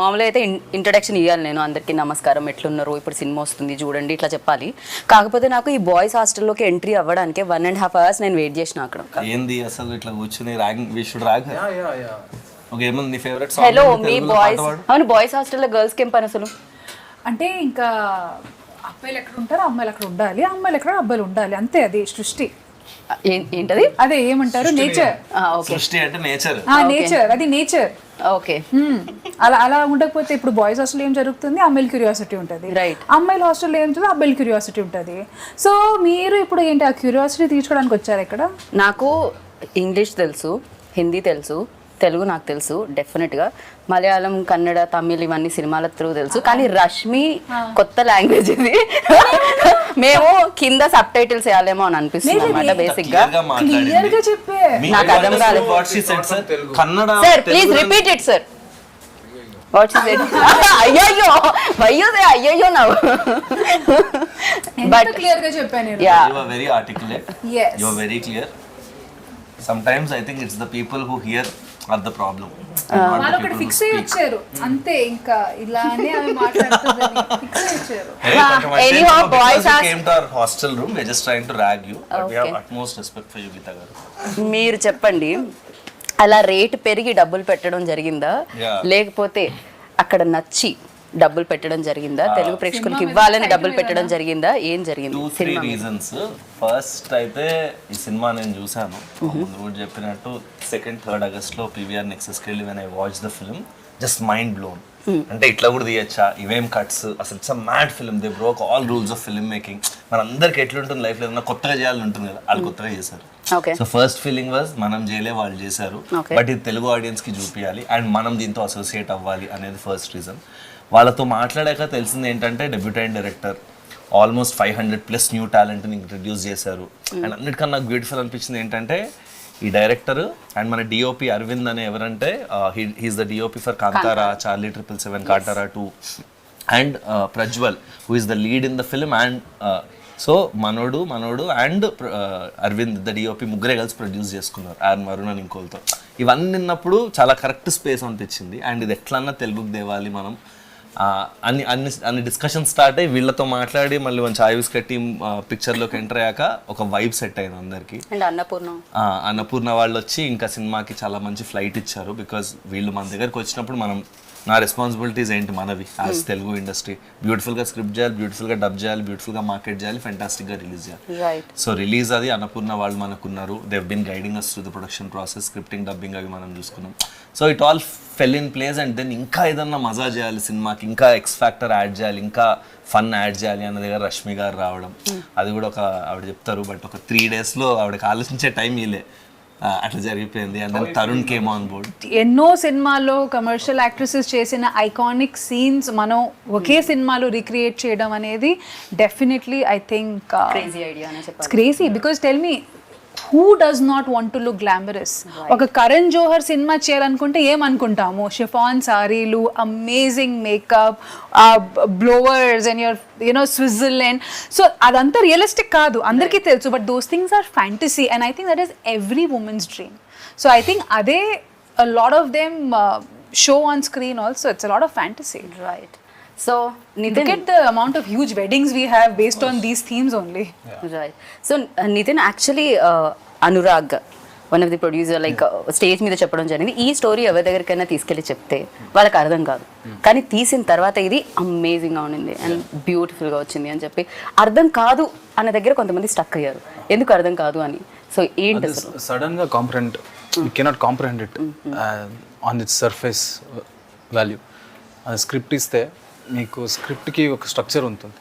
మామూలుగా అయితే ఇంట్రడక్షన్ ఇవ్వాలి, నేను అందరికీ నమస్కారం, ఎట్లున్నారు, ఇప్పుడు సినిమా వస్తుంది చూడండి ఇట్లా చెప్పాలి. కాకపోతే నాకు ఈ బాయ్స్ హాస్టల్లోకి ఎంట్రీ అవ్వడానికి 1.5 hours నేను వెయిట్ చేసిన అక్కడ. ఏంది అసలు ఇట్లా కూర్చుని ragging we should rag. Okay, ఏమన్నా నీ ఫేవరెట్ సాంగ్? హలో మీ బాయ్స్, అవును బాయ్స్ హాస్టల్లో గర్ల్స్ కి ఏం పని అసలు? అంటే ఇంకా అబ్బాయిలు ఎక్కడ ఉంటారో అమ్మాయిలు అక్కడ ఉండాలి, అమ్మాయిలు ఎక్కడ అబ్బాయిలు ఉండాలి, అంతే. అది సృష్టి. ఏంటది? అదే ఏమంటారు, నేచర్. సృష్టి అంటే నేచర్. నేచర్, అది నేచర్. ఓకే, అలా అలా ఉండకపోతే ఇప్పుడు బాయ్స్ హాస్టల్ ఏం జరుగుతుంది, అమ్మాయిల క్యూరియాసిటీ ఉంటుంది. రైట్. అమ్మాయిల హాస్టల్లో ఏం జరుగుతుంది, అబ్బాయిల క్యూరియాసిటీ ఉంటుంది. సో మీరు ఇప్పుడు ఏంటి ఆ క్యూరియాసిటీ తీర్చుకోవడానికి వచ్చారు ఇక్కడ? నాకు ఇంగ్లీష్ తెలుసు, హిందీ తెలుసు, తెలుగు నాకు తెలుసు డెఫినెట్గా, మలయాళం, కన్నడ, తమిళ్ ఇవన్నీ సినిమాల త్రూ తెలుసు. కానీ రష్మి కొత్త లాంగ్వేజ్ ఇది. మేము కింద సబ్ టైటిల్స్ వేయాలేమో అని అనిపిస్తుంది అన్నమాట బేసిక్ గా. క్లియర్ గా చెప్పే నాకు అర్థం కాలేదు. Sir please repeat it sir. What is it? అయ్యయ్యో అయ్యయ్యో నా. బట్ క్లియర్ గా చెప్పాను నేను. Yeah, you are very articulate. yes, you are very clear. Sometimes I think it's the people who hear are the problem. వాళ్ళు ఒకటి fix అయ్యి వచ్చారు అంతే, ఇంకా ఇలానే అవి మాట్లాడుతుందని ఫిక్స్ అయ్యి వచ్చారు. Anyhow, boys came to our hostel room. We're just trying to rag you. But we have utmost respect for you, Geeta garu. మీరు చెప్పండి, అలా రేట్ పెరిగి డబ్బులు పెట్టడం జరిగిందా, లేకపోతే అక్కడ నచ్చి డబ్బులు పెట్టడం జరిగిందా, తెలుగు ప్రేక్షకులకి ఇవ్వాలని డబ్బులు పెట్టడం జరిగిందా, ఏం జరిగింది? 2-3 reasons. ఫస్ట్ అయితే ఈ సినిమా నేను చూసాను, ముందు కూడా చెప్పినట్టు 2nd-3rd August లో PVR Nexusకి వెళ్ళి when I watched the film, just mind blown. అంటే ఇట్లా కూడా తీయచ్చా, ఇవేం కట్స్, అసలు it's a mad film. They broke all rules of film making. మన అందరికి ఎట్లుంటుంది లైఫ్లో, ఏదైనా కొత్తగా చేయాలని ఉంటుంది కదా, వాళ్ళు కొత్తగా చేశారు. సో ఫస్ట్ ఫీలింగ్ వాజ్ మనం చేయలే, వాళ్ళు చేశారు, బట్ ఇది తెలుగు ఆడియన్స్ కి చూపించాలి అండ్ మనం దీంతో అసోసియేట్ అవ్వాలి అనేది ఫస్ట్ రీజన్. వాళ్ళతో మాట్లాడాక తెలిసింది ఏంటంటే డెబ్యూటెంట్ డైరెక్టర్, ఆల్మోస్ట్ 500+ న్యూ టాలెంట్ని ఇంట్రడ్యూస్ చేశారు. అండ్ అన్నిటికన్నా నాకు బ్యూటిఫుల్ అనిపించింది ఏంటంటే ఈ డైరెక్టర్ అండ్ మన డిఓపి అరవింద్ అనే ఎవరంటే he is the DOP for Kantara, Charlie 777, Kantara 2 and Prajwal who is the lead in the film. And so మనోడు అండ్ అరవింద్ ద డిఓపి ముగ్గురే కలిసి ప్రొడ్యూస్ చేసుకున్నారు, అండ్ వరుణ్ అని ఇంకోలతో. ఇవన్నీ విన్నప్పుడు చాలా కరెక్ట్ స్పేస్ అనిపించింది. అండ్ ఇది ఎట్లన్నా తెలుగుకి తేవాలి మనం అన్ని డిస్కషన్ స్టార్ట్ అయ్యి వీళ్ళతో మాట్లాడి మళ్ళీ మంచి ఆయుస్ కట్టి పిక్చర్లోకి ఎంటర్ అయ్యాక ఒక వైబ్ సెట్ అయింది అందరికి. అన్నపూర్ణ వాళ్ళు వచ్చి ఇంకా సినిమాకి చాలా మంచి ఫ్లైట్ ఇచ్చారు. బికాజ్ వీళ్ళు మన దగ్గరికి వచ్చినప్పుడు నా రెస్పాన్సిబిలిటీస్ ఏంటి మనవి యాజ్ తెలుగు ఇండస్ట్రీ, బ్యూటిఫుల్గా స్క్రిప్ట్ చేయాలి, బ్యూటిఫుల్గా డబ్ చేయాలి, బ్యూటిఫుల్గా మార్కెట్ చేయాలి, ఫెంటాస్టిక్గా రిలీజ్ చేయాలి. సో రిలీజ్ అది అన్నపూర్ణ వాళ్ళు మనకున్నారు. They've been guiding us to the production process, scripting, dubbing అవి మనం చూసుకున్నాం. So it all fell in place. And then ఇంకా ఏదన్నా మజా చేయాలి సినిమాకి, ఇంకా ఎక్స్ ఫ్యాక్టర్ యాడ్ చేయాలి, ఇంకా ఫన్ యాడ్ చేయాలి అన్న దగ్గర రష్మి గారు రావడం, అది కూడా ఒక ఆవిడ చెప్తారు బట్ ఒక 3 daysలో ఆవిడకి ఆలోచించే టైం ఇలే, అట్లా జరిగిపోయింది. And then Tarun came on board. ఎన్నో సినిమాల్లో కమర్షియల్ యాక్ట్రెసెస్ చేసిన ఐకానిక్ సీన్స్ మనం ఒకే సినిమాలో రీక్రియేట్ చేయడం అనేది definitely I think crazy. Because tell me, who does not want to look glamorous? ఒక కరణ్ జోహర్ సినిమా చేయాలనుకుంటే ఏమనుకుంటాము, షిఫాన్ సారీలు, amazing makeup, blowers and your Switzerland. So అదంతా రియలిస్టిక్ కాదు, అందరికీ తెలుసు, but those things are fantasy and I think that is every women's dream. So I think అదే a lot of them show on screen also. It's a lot of fantasy. Right. So Nithin, look at the amount of huge weddings we have based on these themes only. Right. So Nithin, actually Anurag, one of the producer, like stage మీద చెప్పడం జరిగింది, ఈ story ఎవరి దగ్గరికైనా తీసుకెళ్ళి చెప్తే వాళ్ళకి అర్థం కాదు, కానీ తీసిన తర్వాత ఇది అమేజింగ్గా ఉండింది అండ్ బ్యూటిఫుల్గా వచ్చింది అని చెప్పి. అర్థం కాదు అన్న దగ్గర కొంతమంది స్టక్ అయ్యారు, ఎందుకు అర్థం కాదు అని. సో ఏంటి సడన్గా comprehend, you cannot comprehend it on it's surface value. అది స్క్రిప్ట్ ఇస్తే మీకు స్క్రిప్ట్కి ఒక స్ట్రక్చర్ ఉంటుంది,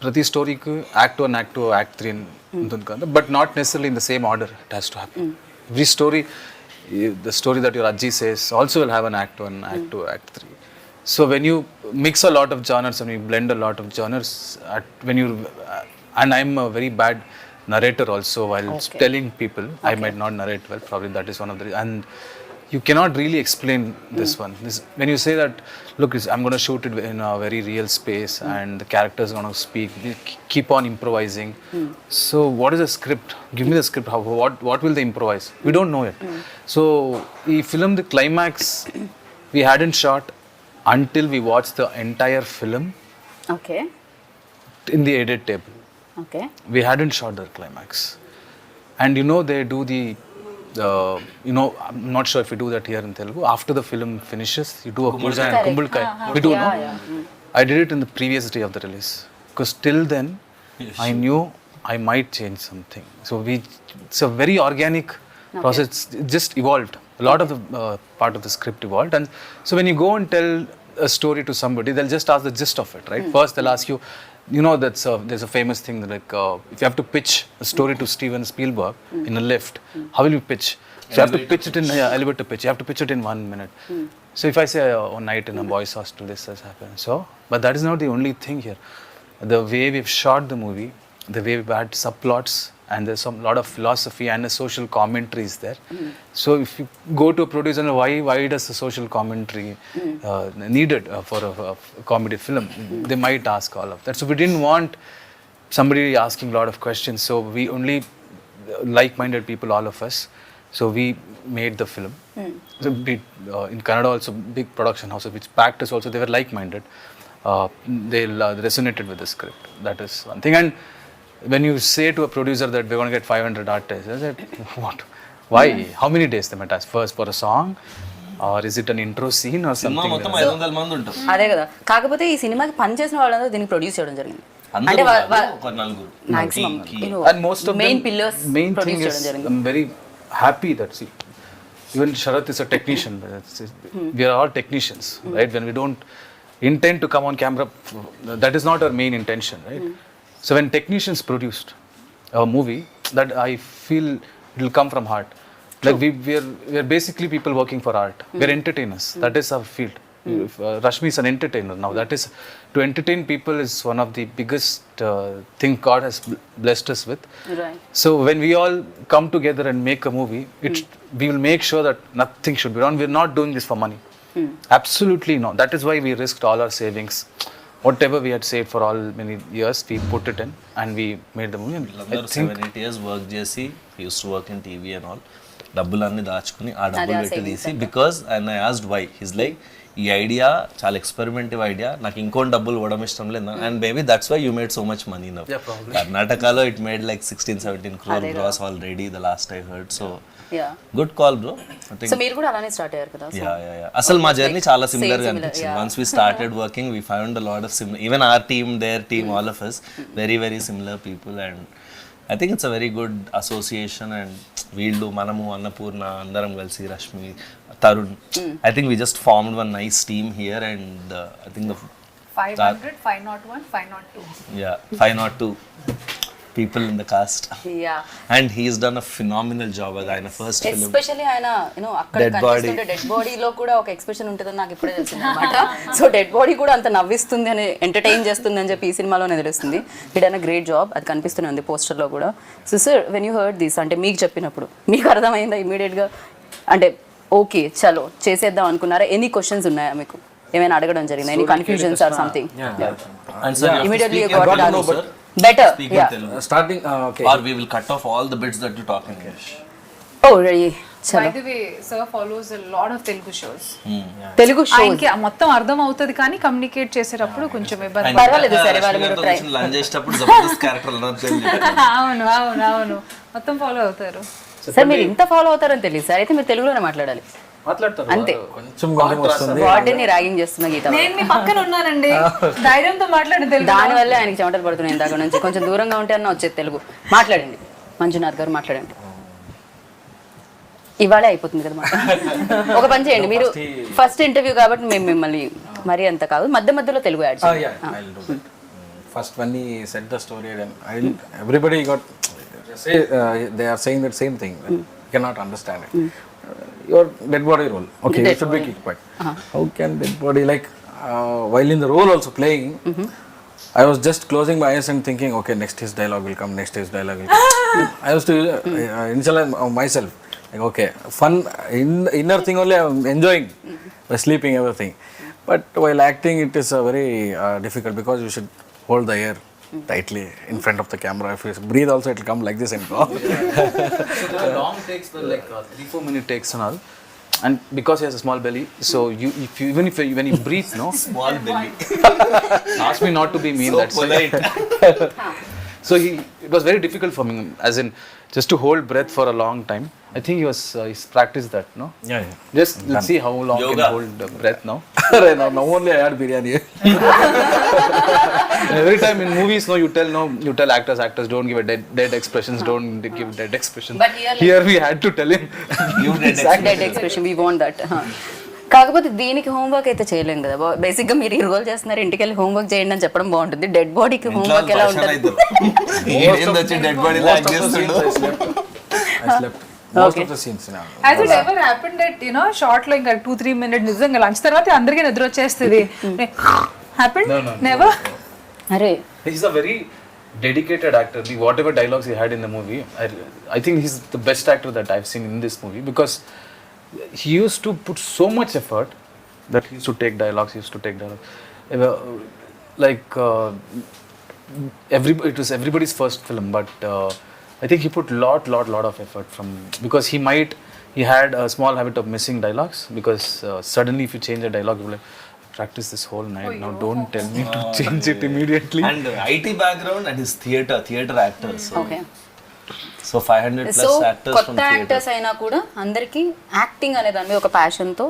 ప్రతి స్టోరీకి యాక్ట్ 1, యాక్ట్ 2, యాక్ట్ 3 ఉంటుంది కదా, but not necessarily in the same order it has to happen. Every story, the story that your ajji says also will have an act 1, act 2, act 3. So when you mix a lot of genres and you blend a lot of genres, and I'm a very bad narrator also while telling people. I might not narrate well, probably that is one of the, and you cannot really explain this one. When you say that, look, I'm going to shoot it in a very real space and the characters are going to speak, we keep on improvising. So what is the script? Give me the script. What will they improvise? We don't know it. So the film, the climax we hadn't shot until we watch the entire film okay in the edit table. Okay We hadn't shot the climax. And you know, they do the, you know, I'm not sure if we do that here in Telugu. After the film finishes, you do a puja and kumbulkai. We do, no? I did it in the previous day of the release. Because till then, I knew I might change something. So it's a very organic process. It just evolved. A lot of the part of the script evolved. And so when you go and tell a story to somebody, they'll just ask the gist of it, right? First, they'll ask you, you know, there's a famous thing that like, if you have to pitch a story to Steven Spielberg in a lift, how will you pitch? So you have to pitch it in elevator pitch. You have to pitch it in 1 minute. So if I say one night in a boys' hostel, this has happened. So, but that is not the only thing here. The way we've shot the movie, the way we've had subplots, and there's some lot of philosophy and a social commentary is there. So if you go to a producer, why does the social commentary needed for a comedy film? They might ask all of that. So we didn't want somebody asking a lot of questions. So we only like-minded people, all of us. So we made the film. So in Canada also, big production houses which packed us also, they were like-minded. They resonated with the script. That is one thing. And when you say to a producer that we're going to get 500 artists, I said, what? Why? How many days they might ask? First for a song? Or is it an intro scene or cinema something? మొత్తం 500 మంది ఉంటారు. అదే కదా. కాకపోతే ఈ సినిమాకి పనిచేసిన వాళ్ళందరూ దీనికి ప్రొడ్యూస్ చేయడం జరిగింది. అందరూ ఒక నలుగురు. Maximum And most of main them, pillars main thing produce is, చేయడం జరిగింది. I'm very happy that, see, even Sharath is a technician. We are all technicians, right? When we don't intend to come on camera, that is not our main intention, right? So when technicians produced a movie, that I feel it will come from heart. Like we are basically people working for art. We are entertainers. That is our field. If, Rashmi is an entertainer now. That is, to entertain people is one of the biggest thing God has blessed us with. Right. So when we all come together and make a movie, we will make sure that nothing should be wrong. We're not doing this for money. Absolutely not. That is why we risked all our savings. Whatever we had saved for all many years, we put it in and we made the movie. And I think 7-8 years work చేసి used to work in TV and all, డబ్బులన్నీ దాచుకుని ఆ డబ్బులు పెట్టి తీసి, because and I asked why, his like ఈ idea చాలా experimental idea, నాకు ఇంకోటి డబ్బులు ఇవ్వడం ఇష్టం లేదు, and maybe that's why you made so much money now. కర్ణాటకలో it made like 16-17 crore gross already, the last I heard. So good call bro. So మీరు కూడా అలానే స్టార్ట్ అయ్యారు కదా. అసలు మా జర్నీ చాలా సిమిలర్ గా అనిపించింది. Once we started working we found a lot of similar, even our team, their team, all of us very very similar people, and I think it's a very good association. And వీళ్ళు, మనము, అన్నపూర్ణ అందరం కలిసి, Rashmi, Tarun, I think we just formed one nice team here. And I think 500, 501, 502. 502 people in the cast. And he's done a phenomenal job as ఆయన first film. Especially ఆయన అక్కడ కనిపిస్తుంటే dead బాడీలో కూడా ఒక ఎక్స్ప్రెషన్ ఉంటుందని నాకు ఇప్పుడే తెలిసింది అనమాట. సో డెడ్ బాడీ కూడా అంత నవ్విస్తుంది అని, ఎంటర్టైన్ చేస్తుంది అని చెప్పి ఈ సినిమాలోనే తెలుస్తుంది. హి డన్ అ గ్రేట్ జాబ్. అది కనిపిస్తూనే ఉంది పోస్టర్లో కూడా. So sir, when you heard this, అంటే మీకు చెప్పినప్పుడు మీకు అర్థమైందా ఇమీడియట్గా, అంటే ఓకే చలో చేసేద్దాం అనుకున్నారా? ఎనీ క్వశ్చన్స్ ఉన్నాయా మీకు? ఏమైనా అడగడం జరిగిందా? Any confusions or something? Immediately better, starting okay, or we will cut off all the bits that you talk in English. Oh really? By the way, sir follows a lot of Telugu shows. Telugu shows ఆయనకి మొత్తం అర్థం అవుతుంది కానీ communicate చేసేటప్పుడు కొంచెం ఇబ్బంది. పర్వాలేదు సరే, వాళ్ళు మీరు ట్రై లంచ్ చేసేటప్పుడు జబర్దస్త్ క్యారెక్టర్ అవును మొత్తం ఫాలో అవుతారు. సార్ మీరు ఇంత ఫాలో అవుతారని తెలియదు సార్. అయితే మీరు తెలుగులోనే మాట్లాడాలి అంతే. వాటిని ర్యాగింగ్ చేస్తున్న గీత, నేను మీ పక్కన ఉన్నానండి, ధైర్యంతో మాట్లాడండి. దాని వల్ల ఆయనకి చెమటలు పడుతున్నాయి ఇందాక నుంచి. కొంచెం దూరంగా ఉంటే అన్న వచ్చేది తెలుగు. మాట్లాడండి మంజునాథ్ గారు, మాట్లాడండి. ఇవాళే అయిపోతుంది కదా మాట. ఒక పని చేయండి, మీరు ఫస్ట్ ఇంటర్వ్యూ కాబట్టి మేము మిమ్మల్ని మరీ అంత కాదు, మధ్య మధ్యలో తెలుగు యాడ్ చేయండి. First when he said the story, everybody got they are saying that same thing. You cannot understand it. Your dead body role, okay, you should be kicked back. How can dead body, like while in the role also playing, I was just closing my eyes and thinking, okay, next his dialogue will come, next his dialogue will come. I was to initialize myself, like okay, fun inner thing only I'm enjoying by sleeping everything, but while acting it is very difficult because you should hold the air tightly in front of the camera. If you breathe also, it will come like this and go. So the long takes were like 3-4 minute takes and all. and because he has a small belly, so when you breathe, no, Small belly. ask me not to be mean. So That's polite. so it was very difficult for me, as in just to hold breath for a long time. I think he's practiced that, no? Yeah. Just let's see how long Yoga. can hold breath now. Now only I had biryani. Every time in movies, no, you tell actors don't give a dead expressions, don't give dead expressions. But here we had to tell him. You did dead expression we want that. కాకపోతే దీనికి homework అయితే చేయలేం కదా. Basic గా మీరు ఈ role చేస్తున్నారు, ఇంటికి వెళ్ళి హోంవర్క్ చేయండి అని చెప్పడం బాగుంటుంది. డెడ్ బాడీకి హోంవర్క్ ఎలా ఉంటుంది? Dead body Most of the scenes I slept. Most of the scenes now. Has it ever happened that, you know, short లో ఇంకా 2-3 minutes నిజంగా లంచ్ తర్వాత అందరికీ నిద్ర వచ్చేస్తుంది? Happened? No. Never? అరే He's a very dedicated actor. Whatever dialogues he had in the movie, I think he's the best actor that I've seen in this movie, because he used to put so much effort that he used to take dialogues. It was everybody's first film, but I think he put lot of effort because he had a small habit of missing dialogues, because suddenly if you change a dialogue, you're like, practice this whole night. Now don't tell me to change it immediately. And IT background and his theater actor. Okay. So 500 so plus actors from కొత్త theater. Actors అయినా కూడా అందరికి acting అనే దాని మీద ఒక passion తో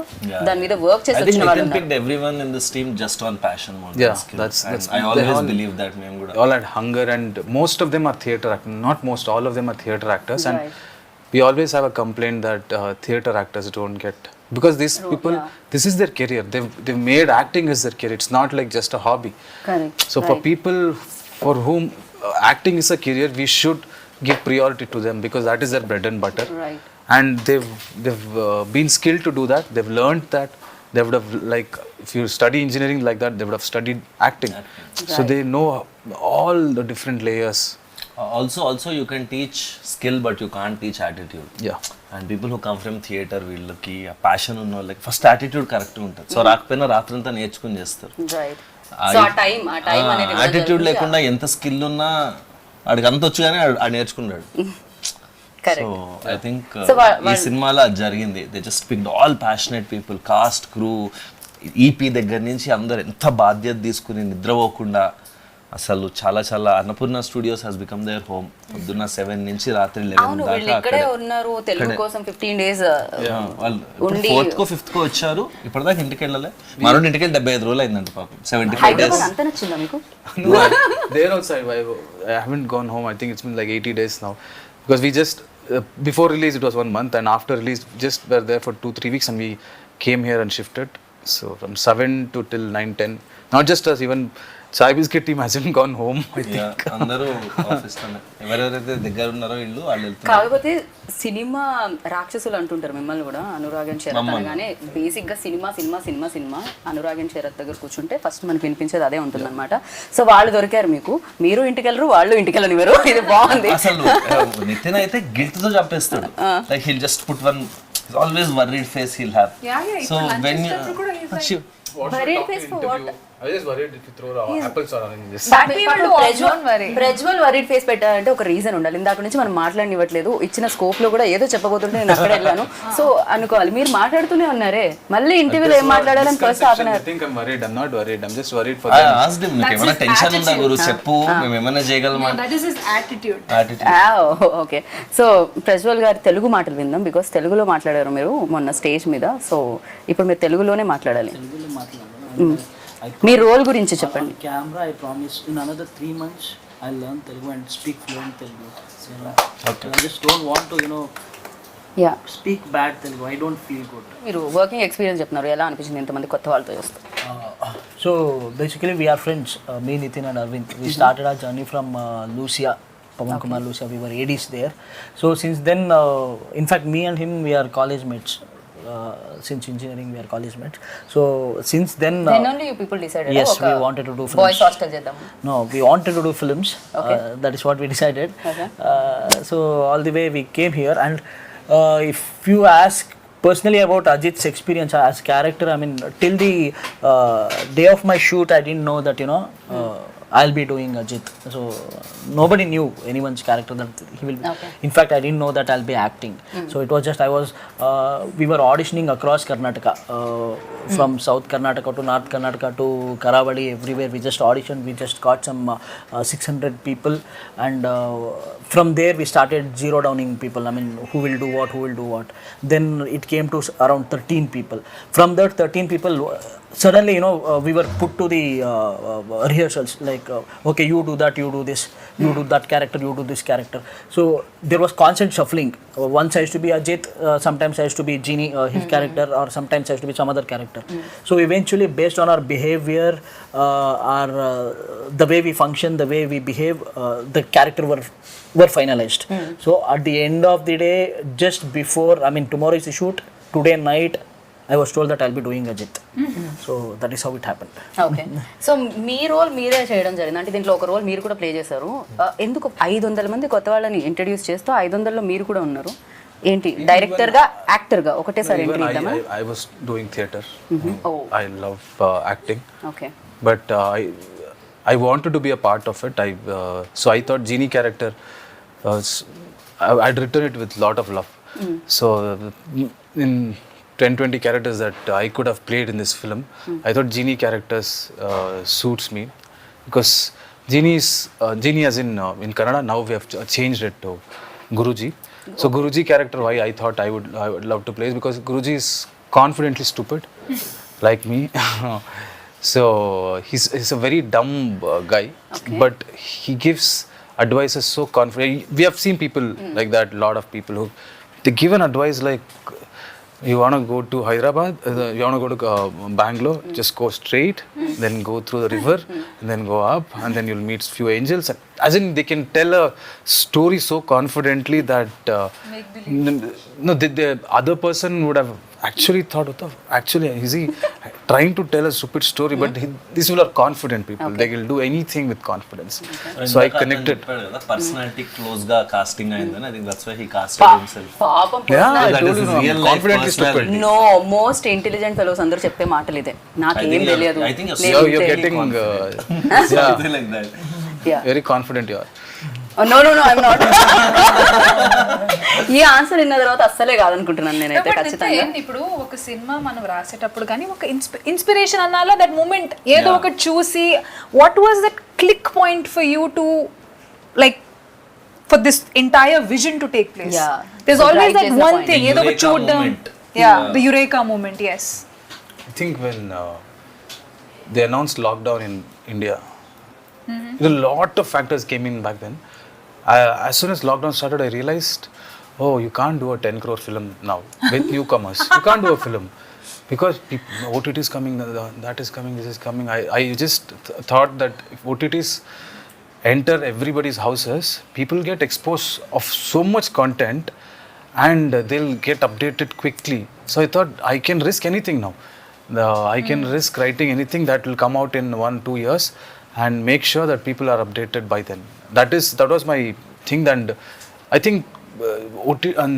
దాని మీద వర్క్ చేసి I think వచ్చిన వాళ్ళు Nithin ఉన్నారు. picked everyone in this team just on passion more Yeah, than skill. that's- And that's- I they always all- believe that మేము కూడా. All had hunger, and most of them are theater actors. Not most, all of them are theater actors. And Right. we always have a complaint that theater actors don't get, because these people, this is their career. They've made acting as their career. It's not like just a hobby. Correct. So for people for whom acting is a career, we should give priority to them, because that is their bread and butter. Right. And they've been skilled to do that. They've learned that. They would have, like, if you study engineering like that, they would have studied acting. So they know all the different layers. Also you can teach skill but you can't teach attitude. Yeah. And people who come from theater, వీళ్ళకి ఆ passion ఉన్న వాళ్ళకి first attitude correct ఉంటుంది. So రాకపోయినా రాత్రంతా నేర్చుకుని చేస్తారు. Right. So ఆ టైం అనేది యాటిట్యూడ్ లేకుండా ఎంత స్కిల్ ఉన్నా ఆడికి అంత వచ్చు కానీ ఆడు నేర్చుకున్నాడు. సో ఐ థింక్ ఈ సినిమాలో అది జరిగింది. They just picked all passionate people, cast, crew, EP దగ్గర నుంచి అందరు ఎంత బాధ్యత తీసుకుని నిద్రపోకుండా అసలు చాలా Annapurna Studios has become their home. పొద్దున్న 7 నుంచి రాత్రి 11 అవును, వీళ్ళు దాకా ఇక్కడే ఉన్నారు తెలుగు కోసం 15 days వాళ్ళు 4th కో 5th కో వచ్చారు. ఇప్పటిదాకా ఇంటికి వెళ్ళలే. మరో ఇంటికి వెళ్ళి 75 రోజులు అయిందంట పాపం. 75 days. హైదరాబాద్ అంత నచ్చిందా మీకు? No, there also I haven't gone home. I think it's been like 80 days now, because we just before release it was 1 month, and after release just were there for 2-3 weeks, and we came here and shifted. So from 7 to till 9-10, not just us, even Chai Biscuit team hasn't gone home, I think. అందరూ office లోనే, ఎవరెవరైతే దగ్గర ఉన్నారో ఇల్లు వాళ్ళు వెళ్తున్నారు. కాకపోతే cinema రాక్షసులు అంటుంటారు మిమ్మల్ని కూడా, అనురాగ్ అండ్ శరత్ అనగానే బేసిక్ గా సినిమా అనురాగ్ అండ్ శరత్ దగ్గర కూర్చుంటే ఫస్ట్ మనకి వినిపించేది అదే ఉంటుంది అనమాట. సో వాళ్ళు దొరికారు మీకు, మీరు ఇంటికి వెళ్ళరు, వాళ్ళు ఇంటికి వెళ్ళనివ్వరు. ఇది బాగుంది. అసలు నితిన్ అయితే గిల్ట్ తో చంపేస్తాడు. Like he'll just put one always worried face he'll have. So when Worried face for what? I was worried if you throw apples or oranges. Prajwal worried face పెట్టాలంటే ఒక రీజన్ ఉండాలి. ఇందాక నుంచి మనం మాట్లాడనివ్వట్లేదు, ఇచ్చిన స్కోప్ లో కూడా ఏదో చెప్పబోతుంటే నేను అక్కడ వెళ్ళాను. సో అనుకోవాలి, మీరు మాట్లాడుతూనే ఉన్నారే, మళ్ళీ ఇంటర్వ్యూలో ఏం మాట్లాడాలని first half an hour. I think I'm worried. I'm not worried. I'm just worried for I them. asked him, మీకు ఏమైనా టెన్షన్ ఉందా గురు, చెప్పు, మేము ఏమైనా చేయగలమా. That is his attitude. Okay. So Prajwal గారి తెలుగు మాటలు విందాం, బికాస్ తెలుగులో మాట్లాడారు మీరు మొన్న స్టేజ్ మీద. సో ఇప్పుడు మీరు తెలుగులోనే మాట్లాడాలి. మీ రోల్ గురించి చెప్పండి. Camera, I promise in another 3 months I'll learn Telugu and speak fluent Telugu. So, okay. I just don't want to, yeah, speak bad Telugu. I don't feel good. మీరు working experience చెప్తున్నారు, ఎలా అనిపించింది ఇంతమంది కొత్త వాళ్ళతో చేస్తారు? So basically we are friends, me, Nithin and Arvind. We started our journey from Lucia, Pawan Kumar Lucia. We were ADs there. So since then, in fact me and him, we are college mates. Since engineering we are college mates. So since then only you people decided. yes, we wanted to do films. Boys hostel చేద్దాం. No, we wanted to do films. That is what we decided. Okay. So all the way we came here, and if you ask personally about Ajit's experience as character, I mean till the day of my shoot I didn't know that I'll be doing Ajit. So nobody knew anyone's character that he will be. Okay. In fact, I didn't know that I'll be acting. So it was just we were auditioning across Karnataka, from South Karnataka to North Karnataka to Karavali, everywhere. We just auditioned. We just got some 600 people, and from there we started zero downing people. I mean, who will do what. Then it came to around 13 people. From that 13 people, suddenly, we were put to the rehearsals, like, okay, you do that, you do this, you do that character, you do this character. So there was constant shuffling. Once I used to be Ajit, sometimes I used to be Genie, his character, or sometimes I used to be some other character. So eventually, based on our behavior, the way we function, the way we behave, the character were finalized. So at the end of the day, just before, I mean, tomorrow is the shoot, today night, I was told that I'll be doing Ajit. So that is how it happened. Okay so మీ role మీరే చేయడం జరిగింది అంటే దీంట్లో ఒక role మీరు కూడా play చేశారు ఎందుకు 500 మంది కొత్త వాళ్ళని ఇంట్రడ్యూస్ చేస్తూ 500లో మీరు కూడా ఉన్నారు ఏంటి డైరెక్టర్ గా యాక్టర్ గా ఒకటేసారి ఎంట్రీ ఇద్దామా I was doing theatre. I love acting. Okay But I wanted to be a part of it. So I thought Genie character, I'd written it with lot of love. So in 10-20 characters that I could have played in this film, I thought Genie characters suits me because Genie as in Kannada, now we have changed it to Guruji. So Guruji character, why I thought I would love to play is because Guruji is confidently stupid like me. So he's a very dumb guy, but he gives advices so confident. We have seen people like that, lot of people who they give an advice like, you want to go to Hyderabad, you want to go to Bangalore, just go straight, then go through the river, and then go up, and then you'll meet few angels. As in, they can tell a story so confidently that the other person would have actually thought, actually, is he trying to tell a stupid story? But these people are confident people. They will do anything with confidence. So I connected. Personality close ga casting ayindani. I think that's why he casted himself. పాపం Yeah, I That told is you, his no, real life confidently stupid. personality. No most intelligent fellows అందరూ చెప్పే మాటలు ఇదే నాకేం తెలియదు I think You're getting Something like that. very confident you are. No I'm not ఈ answer విన్న తర్వాత అస్సలే కాదనుకుంటున్నాను నేనైతే ఖచ్చితంగా ఇప్పుడు ఒక సినిమా మనం రాసేటప్పుడు కానీ ఒక ఇన్స్పిరేషన్ అన్నాలో దట్ మూమెంట్ ఏదో ఒకటి చూసి what was that click point for you to like for this entire vision to take place there is always that one thing ఏదో ఒకటి చూడడం the eureka moment yes I think when they announced lockdown in India, a lot of factors came in back then. As soon as lockdown started, I realized, oh, you can't do a 10 crore film now with newcomers. You can't do a film because OTT is coming, that is coming, this is coming. I just thought that if OTTs enter everybody's houses, people get exposed of so much content and they'll get updated quickly. So I thought I can risk anything now. I can risk writing anything that will come out in 1-2 years and make sure that people are updated by then. That was my thing, and I think OTT, and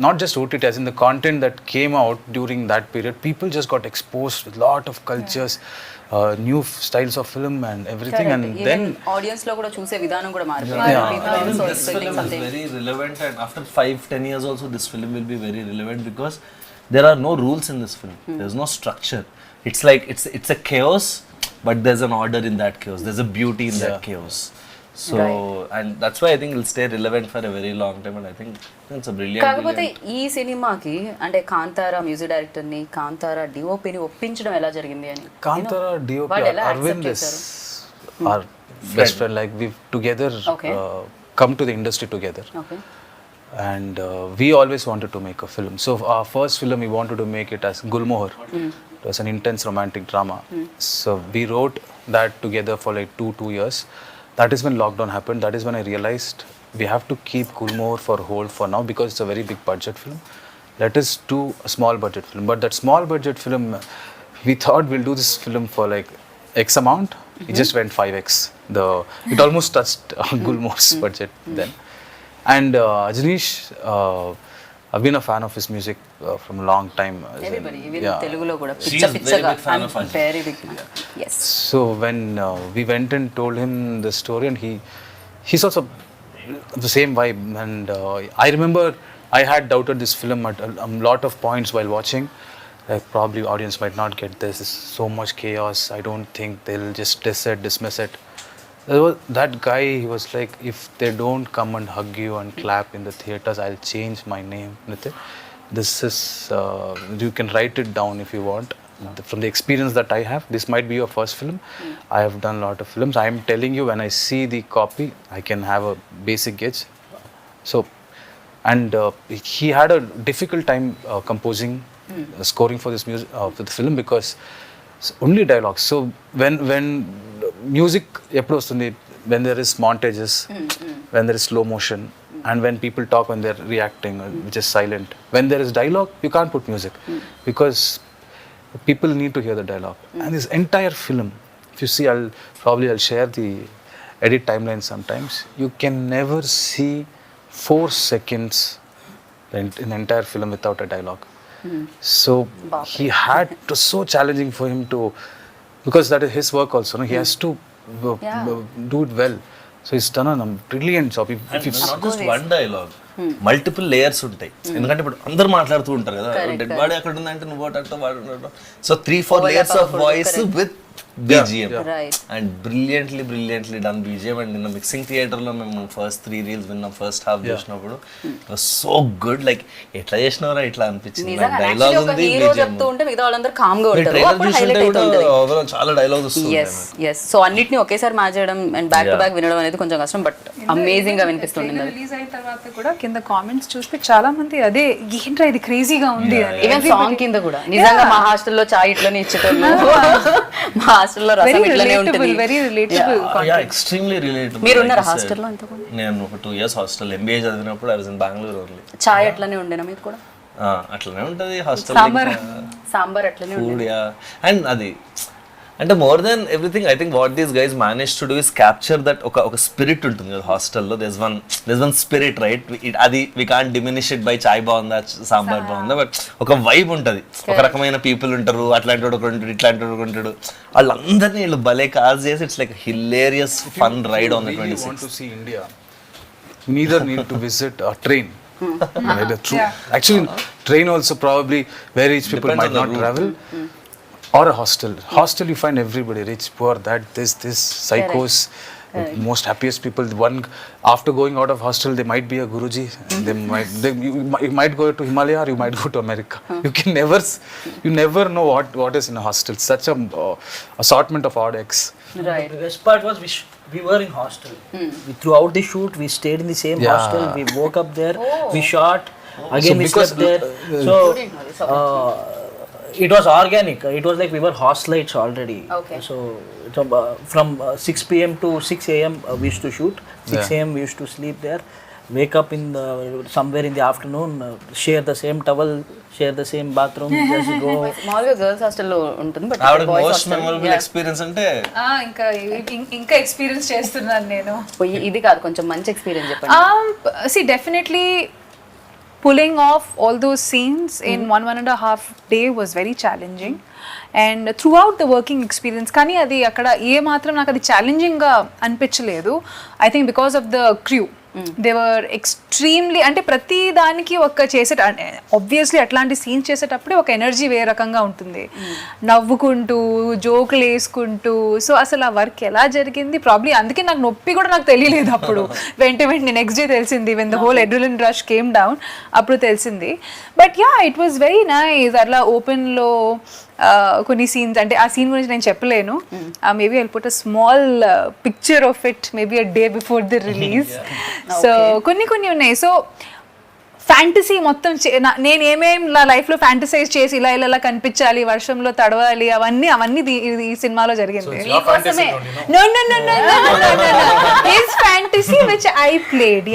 not just OTT, as in the content that came out during that period, people just got exposed with lot of cultures, new styles of film and everything, and then audience లో కూడా చూసే విధానం కూడా I మారిపోయింది think this film is very relevant, and after 5-10 years also this film will be very relevant because there are no rules in this film. There's no structure. It's like it's a chaos, but there's an order in that chaos. There's a beauty in that chaos. So and that's why I think it'll stay relevant for a very long time, and I think it's a brilliant. కాకపోతే ఈ సినిమాకి అంటే Kantara music director ని కాంతారా డిఓపిని ఒప్పించడం ఎలా జరిగింది అని Kantara DOP వాళ్ళు ఎలా Arvind accept is చేశారు? our best friend. Like we've together come to the industry together. Okay And we always wanted to make a film. So our first film, we wanted to make it as Gulmohar. It was an intense romantic drama. So we wrote that together for like 2 years. That is when lockdown happened. That is when I realized we have to keep Gulmohar for hold for now because it's a very big budget film. Let us do a small budget film. But that small budget film, we thought we'll do this film for like X amount. It just went 5x. It almost touched Gulmohar's budget then. And Ajanish, I've been a fan of his music from a long time. Everybody, even Telugulo kuda She picha is picha very ga. big fan I'm of Ajay. very big fan. Yes. So when we went and told him the story, and he's also the same vibe. And I remember I had doubted this film at a lot of points while watching. Like, probably audience might not get this. There's so much chaos. I don't think they'll just dismiss it. That guy, he was like, if they don't come and hug you and clap in the theaters, I'll change my name. Nithin, this is, you can write it down if you want. From the experience that I have, this might be your first film. I have done a lot of films. I am telling you, when I see the copy, I can have a basic gauge. So, and he had a difficult time composing, scoring for this music, for the film, because it's only dialogues. So when music eppudu vastundi, when there is montages, when there is slow motion, and when people talk, when they're reacting, which is silent. When there is dialogue, you can't put music, because people need to hear the dialogue. And this entire film, if you see, I'll share the edit timeline sometimes. You can never see 4 seconds in the entire film without a dialogue. So he had to, so challenging for him to, because that is his work also, no? He has to do it well. So he's done a brilliant job. And not just one dialogue, multiple layers ఉంటాయి. ఎందుకంటే ఇప్పుడు అందరు మాట్లాడుతూ ఉంటారు కదా, dead body అక్కడ ఉందంటే నువ్వు అట్లా వాడు. So 3-4 layers of voice with BGM. And brilliantly done BGM. And నిన్న మిక్సింగ్ థియేటర్ లో మేము ఫస్ట్ 3 reels విన్నాం, ఫస్ట్ హాఫ్ చూసినప్పుడు it was so good. Like ఎట్లా చేసినారా ఇట్లా అనిపించింది. డైలాగ్ ఉంది, హీరో చెప్తూ ఉంటే మిగతా వాళ్ళందరూ కామ్ గా ఉంటారు, అప్పుడు హైలైట్ అవుతుంది. చాలా డైలాగ్స్ వస్తుంది. yes సో అన్నిటిని ఒకేసారి మార్చడం అండ్ బ్యాక్ టు బ్యాక్ వినడం అనేది కొంచెం కష్టం, బట్ అమేజింగ్ గా వినిపిస్తుంది. రిలీజ్ అయిన తర్వాత కూడా కింద కామెంట్స్ చూస్తే చాలా మంది అదే ఏంట్రా ఇది క్రేజీగా ఉంది అని. ఈవెన్ సాంగ్ కింద కూడా నిజంగా మా హాస్టల్లో చాయ్ ఇట్లనే ఇచ్చేటోళ్ళు, మా హాస్టల్లో రసం ఇట్లనే ఉంటుంది. Very relatable. Yeah extremely relatable. మీరు ఉన్నారు హాస్టల్లో ఇంతకు? నేను ఒక 2 years హాస్టల్ ఎంబీఏ చదివినప్పుడు I was in Bengaluru only. చాయ్ అట్లనే ఉండేనా మీరు కూడా? అట్లనే ఉంటుంది హాస్టల్. సాంబార్ అట్లనే ఫుడ్ యా. అండ్ అది అంటే more than everything I think what these guys manage to do is capture that ఒక స్పిరిట్ ఉంటుంది కదా హాస్టల్లో. This one spirit right. అది we can't diminish it by చాయ్ బాగుందా సాంబార్ బాగుందా, బట్ ఒక వైబ్ ఉంటుంది. ఒక రకమైన పీపుల్ ఉంటారు, అట్లాంటి వాడు ఒకటి ఉంటాడు, ఇట్లాంటి వాడు ఒకటి ఉంటాడు. వాళ్ళందరినీ వీళ్ళు భలే కాజ్ చేసి it's like hilarious fun ride on the 26th. Want to see India, you neither need to visit a train. Actually, train also probably where rich people Depends might on not the travel. Or a hostel. Hostel you find everybody, rich, poor, that, this, psychos, most happiest people. One after going out of hostel, they might be a Guruji. You might go to Himalaya, or you might go to America. You never know what is in a hostel. Such a assortment of odd eggs. Right. The best part was we were in hostel. Throughout the shoot, we stayed in the same hostel. We woke up there. We shot. Again, we slept there. So. It was organic. It was like we were hostelites already. Okay. So from 6 p.m. to 6 a.m. We used to shoot. 6 a.m. we used to sleep there. Wake up somewhere in the afternoon. Share the same towel. Share the same bathroom. Just go. మామూలుగా girls హాస్టల్లో ఉంటుంది, but ఆవిడ most memorable experience అంటే ఇంకా experience చేస్తున్నాను నేను. ఇది కాదు, కొంచెం మంచి ఎక్స్పీరియన్స్ చెప్పండి. See, definitely pulling off all those scenes in 1.5 day was very challenging, and throughout the working experience కానీ అది అక్కడ ఏ మాత్రం నాకు అది ఛాలెంజింగ్ గా అనిపించలేదు. I think because of the crew, they were extremely, అంటే ప్రతి దానికి ఒక ఆబ్వియస్లీ అట్లాంటి సీన్స్ చేసేటప్పుడే ఒక ఎనర్జీ వేరే రకంగా ఉంటుంది, నవ్వుకుంటూ జోకులు వేసుకుంటూ. సో అసలు ఆ వర్క్ ఎలా జరిగింది ప్రాబ్లీ అందుకే నాకు నొప్పి కూడా నాకు తెలియలేదు అప్పుడు. వెంటనే నెక్స్ట్ డే తెలిసింది, when the whole adrenaline rush came down, అప్పుడు తెలిసింది. But yeah, it was very nice. అట్లా ఓపెన్లో కొన్ని సీన్స్, అంటే ఆ సీన్ గురించి నేను చెప్పలేను. Maybe I'll put a small picture of it maybe a day before the release. So కొన్ని ఉన్నాయి. సో ఫ్యాంటసీ మొత్తం నేను ఏమేం నా లైఫ్లో ఫ్యాంటసైజ్ చేసి ఇలా కనిపించాలి, వర్షంలో తడవాలి, అవన్నీ ఈ సినిమాలో జరిగింది. Fantasy which I played.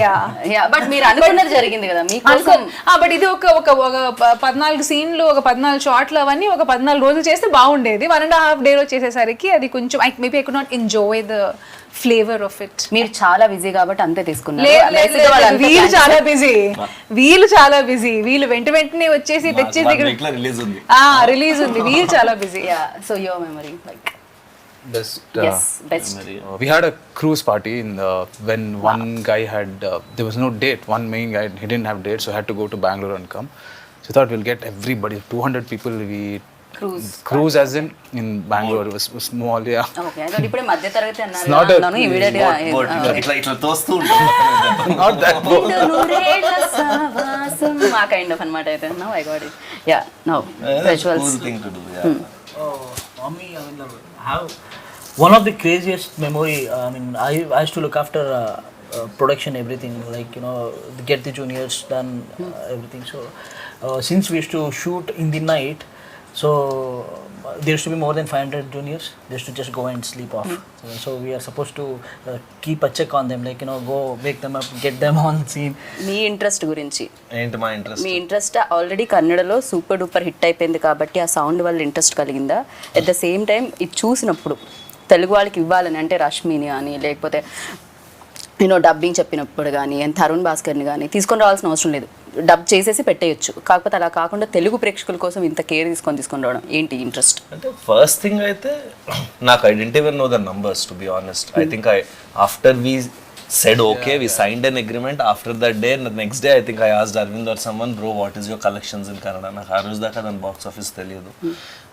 But మీరు అనుకున్నది జరిగింది కదా మీకోసం. బట్ ఇది ఒక 14 సీన్లు, ఒక 14 షాట్లు, అవన్నీ ఒక 14 రోజులు చేస్తే బాగుండేది. 1.5 day చేసేసరికి అది కొంచెం maybe I could not enjoy the flavour of it. మీరు చాలా బిజీ కాబట్టి అంతే తీసుకున్నారు. వీళ్ళు చాలా బిజీ, వీళ్ళు వెంటనే వచ్చేసి తెచ్చేసి రిలీజ్ ఉంది, రిలీజ్ ఉంది, వీళ్ళు చాలా busy. So your memory like best. We had a cruise party when one guy had there was no date. One main guy, he didn't have date, so I had to go to Bangalore and come. So I thought we'll get everybody, 200 people. We cruise as in Bangalore. It was small, yeah. Okay, I thought ipude madhya taragati It's not a annanu immediately ఇట్లా తోస్తూ ఉంటుంది. not that boat. ఆ kind of అన్నమాట. అయితే now I got it. Yeah, now visuals. Cool thing to do, yeah. For me, I mean, I have one of the craziest memory. I mean, I used to look after production, everything, like, you know, get the juniors done, everything. So since we used to shoot in the night, so there used to be more than 500 juniors. They used to just go and sleep off. So we are supposed to keep a check on them, like, you know, go wake them up, get them on scene. Me interest గురించి ఏంటి మా interest? మీ interest already కన్నడలో super duper hit అయిపోయింది కాబట్టి ఆ sound వల్ల interest కలిగిందా? At the same time ఇది చూసినప్పుడు తెలుగు వాళ్ళకి ఇవ్వాలని, అంటే రష్మిని అని లేకపోతే నేను డబ్బింగ్ చెప్పినప్పుడు కానీ తరుణ్ భాస్కర్ని కానీ తీసుకొని రావాల్సిన అవసరం లేదు, డబ్ చేసేసి పెట్టేయచ్చు. కాకపోతే అలా కాకుండా తెలుగు ప్రేక్షకుల కోసం ఇంత కేర్ తీసుకొని రావడం ఏంటి ఇంట్రెస్ట్? అంటే ఫస్ట్ థింగ్ అయితే నాకు I didn't even know the numbers, to be honest. I think after we said okay, we signed an agreement. After that day, the next day, I think I asked Arvind or someone, bro, what is your collections in Kannada? నాకు ఆ రోజు దాకా దాని box office తెలియదు.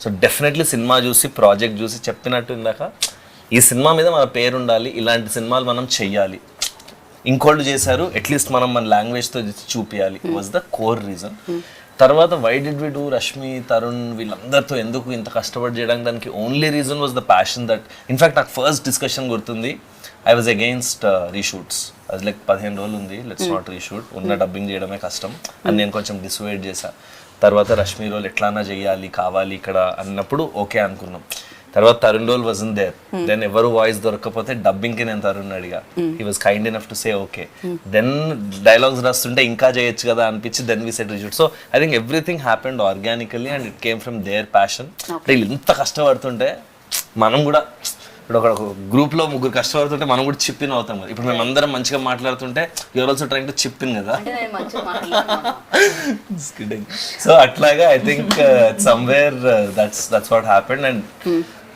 So definitely cinema చూసి project చూసి చెప్పినట్టు ఇందాక ఈ సినిమా మీద మన పేరు ఉండాలి, ఇలాంటి సినిమాలు మనం చెయ్యాలి, ఇంకోళ్ళు చేశారు అట్లీస్ట్ మనం మన లాంగ్వేజ్తో చూపించాలి, వాజ్ ద కోర్ రీజన్. తర్వాత why did we do Rashmi, Tarun వీళ్ళందరితో ఎందుకు ఇంత కష్టపడి చేయడానికి, దానికి only reason was the passion that in fact నాకు ఫస్ట్ డిస్కషన్ గుర్తుంది, ఐ వాజ్ అగెయిన్స్ట్ రీషూట్స్. అది లైక్ 15 రోజులు ఉంది, లెట్స్ నాట్ రీషూట్, ఉన్న డబ్బింగ్ చేయడమే కష్టం అని నేను కొంచెం డిసైడ్ చేశా. తర్వాత రష్మి రోల్ ఎట్లానా చెయ్యాలి కావాలి ఇక్కడ అన్నప్పుడు ఓకే అనుకున్నాం. తర్వాత Tarun role wasn't there, then ఎవరు వాయిస్ దొరకకపోతే డబ్బింగ్కి నేను తరుణ్ అడిగా, he was kind enough to say okay. Then dialogues రాస్తుంటే ఇంకా చేయొచ్చు కదా అనిపించి then we said reshoot. So I think everything happened organically and it came from their passion. వీళ్ళు ఇంత కష్టపడుతుంటే మనం కూడా ఇప్పుడు ఒక గ్రూప్లో 3 కష్టపడుతుంటే మనం కూడా చిప్పిన్ అవుతాం కదా. ఇప్పుడు మేము అందరం మంచిగా మాట్లాడుతుంటే యూఆర్ ఆల్సో ట్రైంగ్ టు చిప్పిన్ కదా. సో అట్లాగా I think somewhere that's what happened. And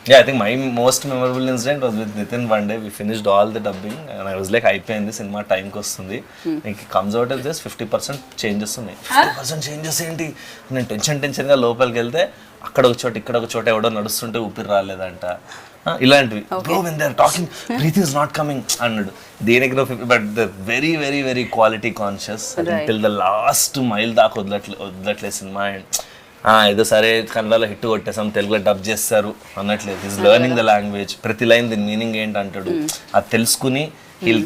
yeah, I think my most memorable incident was with Nithin. One day we finished all the dubbing and I was like, అయిపోయింది cinema టైంకి వస్తుంది, నీకు comes out as this 50% changes ఉన్నాయి. 50% changes ఏంటి? నేను టెన్షన్గా లోపలికి వెళ్తే అక్కడ ఒక చోట ఇక్కడ ఒక చోట ఎవడో నడుస్తుంటే ఊపిరి రాలేదంట, ఇలాంటివి. Bro when they are talking breath is not coming అన్నాడు. దేనికి but the very very very quality conscious till the last mile దాకా వదలట్లే సినిమా. అండ్ ఏదో సరే కన్నడలో హిట్ కొట్టేసాం తెలుగులో డబ్ చేస్తారు అన్నట్లేదు. ఈజ్ లెర్నింగ్ ద లాంగ్వేజ్, ప్రతి లైన్ దీని మీనింగ్ ఏంటి అంటాడు, అది తెలుసుకుని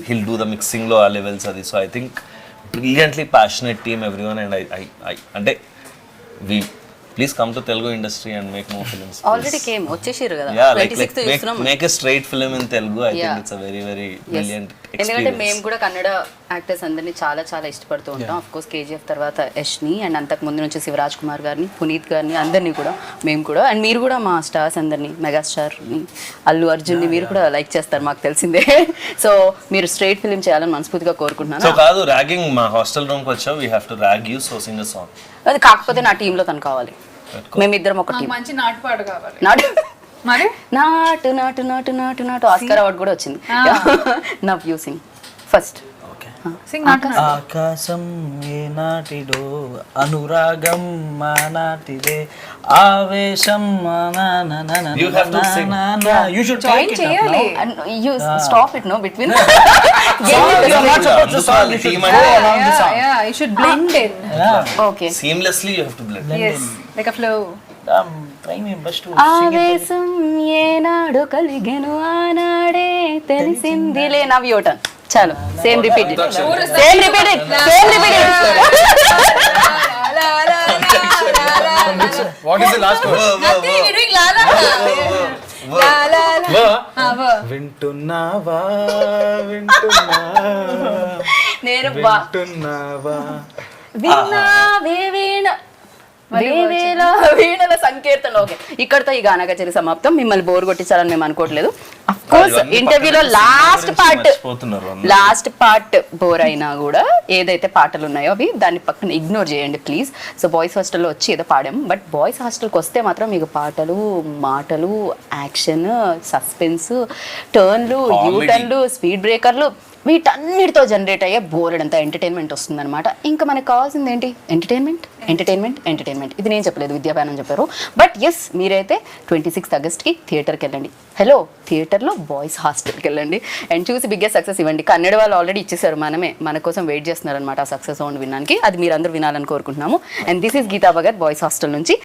హిల్ డూ ద మిక్సింగ్లో ఆ లెవెల్స్ అది. So I think brilliantly passionate team everyone. And I అంటే we please come to Telugu industry and make more films. Already came వచ్చేసారు కదా, yeah, like make a straight film in Telugu. I think it's a very very brilliant experience. ఎందుకంటే మేము కూడా Kannada actors అందరినీ చాలా చాలా ఇష్టపడుతూ ఉంటాం. ఆఫ్ కోర్స్ కేజీఎఫ్ తర్వాత యష్ని అండ్ అంతకు ముందు నుంచి శివరాజ్ కుమార్ గారిని, పునీత్ గారిని, అందరినీ కూడా మేము కూడా. అండ్ మీరు కూడా మా స్టార్స్ అందరినీ, మెగాస్టార్ని, అల్లు అర్జున్ని మీరు కూడా లైక్ చేస్తారు మాకు తెలిసిందే. సో మీరు స్ట్రైట్ ఫిల్మ్ చేయాలని మనస్ఫూర్తిగా కోరుకుంటున్నాను. సో కాదు ర్యాగింగ్, మా హాస్టల్ రూమ్కి వచ్చావు, we have to rag you, so Singh a song. అది కాకపోతే నా టీంలో తను కావాలి, మేమిద్దరం ఒక టీం. మంచి నాటుపాడు కావాలి. మరి నాటు నాటు నాటు నాటు నాటు ఆస్కార్ అవార్డు కూడా వచ్చింది. Now you sing first. ఆకాశం ఏ నాటిదో అనురాగం మా నాటిదే ఆవేశం You have to sing. You should join చేయాలి. You stop it no between. You should blend in. Okay, Seamlessly you have to blend. Yes, like a flow. I'm trying my best to sing it. ఆవేశం ఏనాడు కలిగెను ఆనాడే తెలిసిందిలే. Now your turn. చాలు, same repeat it, same repeat it, same repeat it. What is the last word? Nothing, we're doing la la la la la. వింటున్నావా వింటున్నావా నేను వింటున్నావా విన్నావే వీణ వేవేల వీణల సంకీర్తన. ఓకే, ఇక్కడతో ఈ గానా కచేరీ సమాప్తం. మిమ్మల్ని బోర్ కొట్టించాలని మేము అనుకోవట్లేదు. అఫ్ కోర్స్ ఇంటర్వ్యూలో లాస్ట్ పార్ట్ బోర్ అయినా కూడా ఏదైతే పాటలు ఉన్నాయో అవి దాన్ని పక్కన ఇగ్నోర్ చేయండి ప్లీజ్. సో బాయ్స్ హాస్టల్లో వచ్చి ఏదో పాడాము, బట్ బాయ్స్ హాస్టల్కి వస్తే మాత్రం మీకు పాటలు, మాటలు, యాక్షన్, సస్పెన్స్, టర్న్లు, యూటర్న్లు, స్పీడ్ బ్రేకర్లు, వీటన్నిటితో జనరేట్ అయ్యే బోర్డంత ఎంటర్టైన్మెంట్ వస్తుందన్నమాట. ఇంకా మనకు కావాల్సింది ఏంటి? Entertainment, entertainment, entertainment. ఇది నేను చెప్పలేదు, విద్యాభానం చెప్పారు. బట్ ఎస్, మీరైతే 26th ఆగస్ట్కి థియేటర్కి వెళ్ళండి. హలో, థియేటర్లో బాయ్స్ హాస్టల్కి వెళ్ళండి అండ్ చూసి బిగ్గెస్ట్ సక్సెస్ ఇవ్వండి. కన్నడ వాళ్ళు ఆల్రెడీ ఇచ్చేసారు, మన కోసం వెయిట్ చేస్తున్నారు అనమాట ఆ సక్సెస్ సౌండ్ వినడానికి. అది మీరు అందరూ వినాలని కోరుకుంటున్నాము. And this is Geetha Bhagat boys hostel నుంచి.